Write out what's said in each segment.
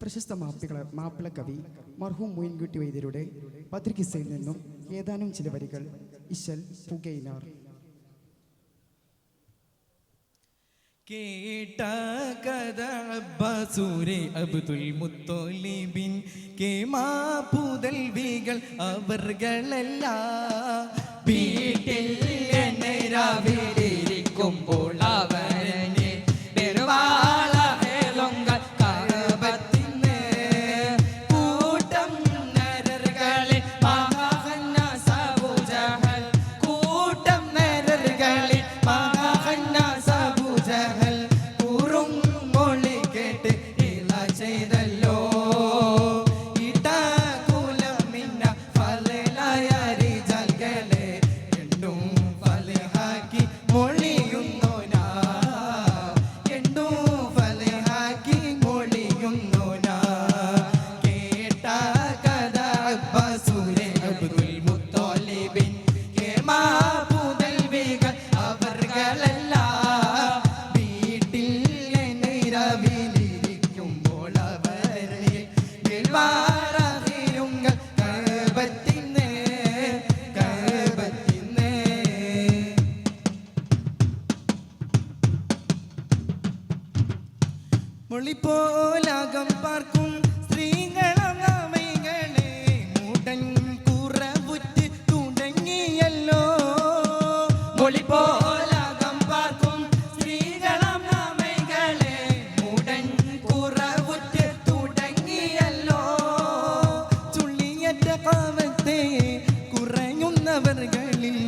പ്രശസ്ത മാപ്പിള കവി മർഹൂം മൊയിൻകുട്ടി വൈദ്യരുടെ പത്രികിസയിൽ നിന്നും ഏതാനും ചില വരികൾ. ഇശൽ പുകയിനാർ. കേട്ട കഥ അബ്ബാസൂരെ അബ്ദുൽ മുത്തോലിബിൻ കേമാപുതൽവികൾ അവർകളെല്ലാം വീട്ടിൽ എന്നെ രാവിലിരിക്കുമ്പോൾ അവനെ പെരുവാള ഹേലൊങ്കൾ കഅബത്തിന്ന് കൂട്ടം നരർകളിൽ മഹാഖന്നാസ് അബൂ ജഹൽ കൂട്ടം നരർകളിൽ മഹാഖന്നാസ് അബൂ ജഹൽ കൂറും മൊഴി കേട്ട് ഇള ചെയ്തല്ലോ ഇടകുലമിന്ന ഫലലായ റിജാൽകളെ എണ്ണും ഫലഹാക്കി മൊഴിയുന്നോനാ എണ്ണും ഫലഹാക്കി മൊഴിയുന്നോനാ കേട്ട കഥ അബ്ബാസൂരെ അബ്ദുൽ മുത്തോലിബിൻ കേമാപുതൽവികൾ അവർകളെല്ലാം വീട്ടിൽ നിരവിലിരിക്കുമ്പോൾ അവരിൽ വിൽവാരതിരുങ്ങൾ കഅബത്തിന്ന് മൊളിപ്പോലാകം പാർക്കും സ്ത്രീകളെ മൂടൻ കുറവുറ്റ് തുടങ്ങിയല്ലോ മൊളിപ്പോലാകം പാർക്കും സ്ത്രീകളെ മൂടൻ കുറവുറ്റ് തുടങ്ങിയല്ലോ ചുള്ളിയറ്റ കാമത്തെ കുറയുന്നവർകളിൽ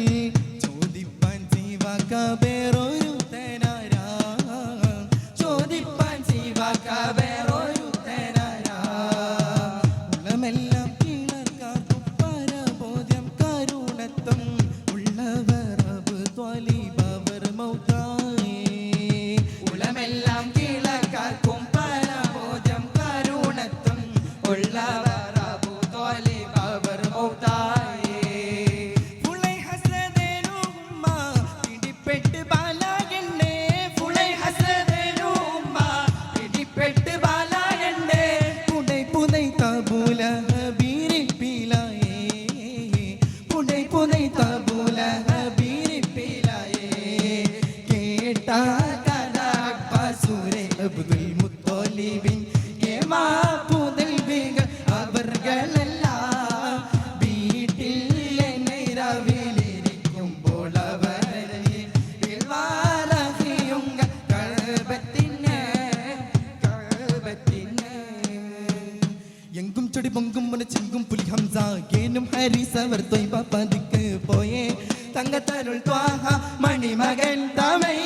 ചോദിപ്പാൻ ജീവാക്ക വേറൊരു തരാരാ ചോദിപ്പാൻ ജീവാക്ക വേറൊരു തരാരാ ഉള്ളമെല്ലാം കിളർക്കാർക്കും പരബോധ്യം കരുണത്വം ഉള്ളവർ അബ് ത്വാലിബ് അവർ മൗതായേ ഉള്ളമെല്ലാം കിളർക്കാർക്കും പരബോധ്യം കരുണത്വം ഉള്ളവർ അബ് ത്വാലിബ് അവർ മൗതായേ ഫുളൈ ഹസദേനുമ്മ പിടിപ്പെട്ട് ബാലാകണ്ടേ ഫുളൈ ഹസദേനുമ്മ പിടിപ്പെട്ട് ബാലാകണ്ടേ പുടൈ പുടൈ തബൂല ഹബീരിപ്പിലായേ പുടൈ പുടൈ തബൂല ഹബീരിപ്പിലായേ കേട്ട കഥ അബ്ബാസൂരെ അബ്ദുൽ മുത്തോലിബിൻ കേമാപുതൽവികൾ അവർകളെല്ലാം വീട്ടിൽ നിരവിലിരിക്കുമ്പോൾ അവരിൽ വിൽവാരഹിയുങ്ങൾ കഅബത്തിന്ന് എങ്കും ചൊടി പൊങ്കും ചെങ്കും പുലി ഹംസ ഏനും ഹരീസ് അവർ ത്വയ്ബ പതിക്ക് പോയേ തങ്കത്തരുൾ ത്വാഹ മണിമകൻ തമൈ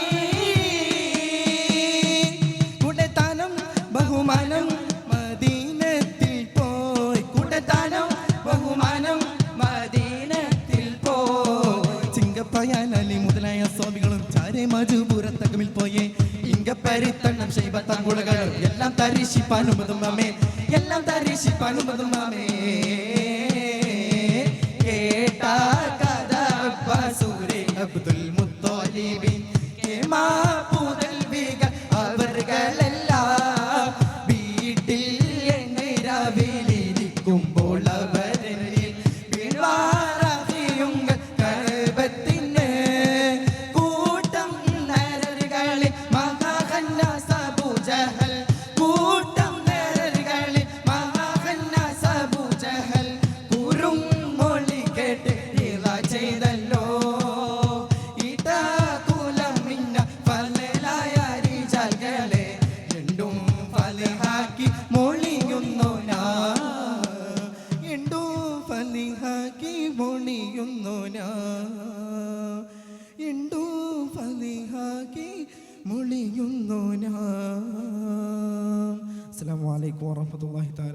കൂടത്താനം ബഹുമാനം മദീനത്തിൽ പോയി കൂടത്താനം ബഹുമാനം മദീനത്തിൽ പോയി ചിങ്കപ്പയാലി മുതലായ സ്വാമികളും ചാരേ മജുപുരത്തകമിൽ പോയേ ഇങ്കപ്പരിത്തണ്ണം ശൈബത്താങ്കുളകളും എല്ലാം തരിശിപ്പാനുമതും അമേ എല്ലാം തരിശിപ്പാനുമതും അമേ കേട്ട കഥ അബ്ബാസൂരെ അബ്ദുൽ മുത്തോലിബിൻ കേമാപുതൽവികൾ അവർകളെല്ലാം വീട്ടിൽ നിരവിലിരിക്കുമ്പോൾ അവരിൽ വിൽവാരഹിയുങ്ങൾ കഅബത്തിന്ന് കൂട്ടം നരർകളിൽ മഹാഖന്നാസ് അബൂ ജഹൽ കൂട്ടം നരർകളിൽ മഹാഖന്നാസ് അബൂ ജഹൽ കൂറും മൊഴി കേട്ട് ഇള ചെയ്തല്ലോ ഇടകുലമിന്ന ഫലലായ റിജാൽകളെ എണ്ടും ഫലഹാക്കി മൊഴിയുന്നോനാ എണ്ടും ഫലഹാക്കി മൊഴിയുന്നോനാ എണ്ടും ഫലഹാക്കി മൊഴിയുന്നോനാ. അസ്സലാമു അലൈക്കും വറഹ്മത്തുള്ളാഹി തആല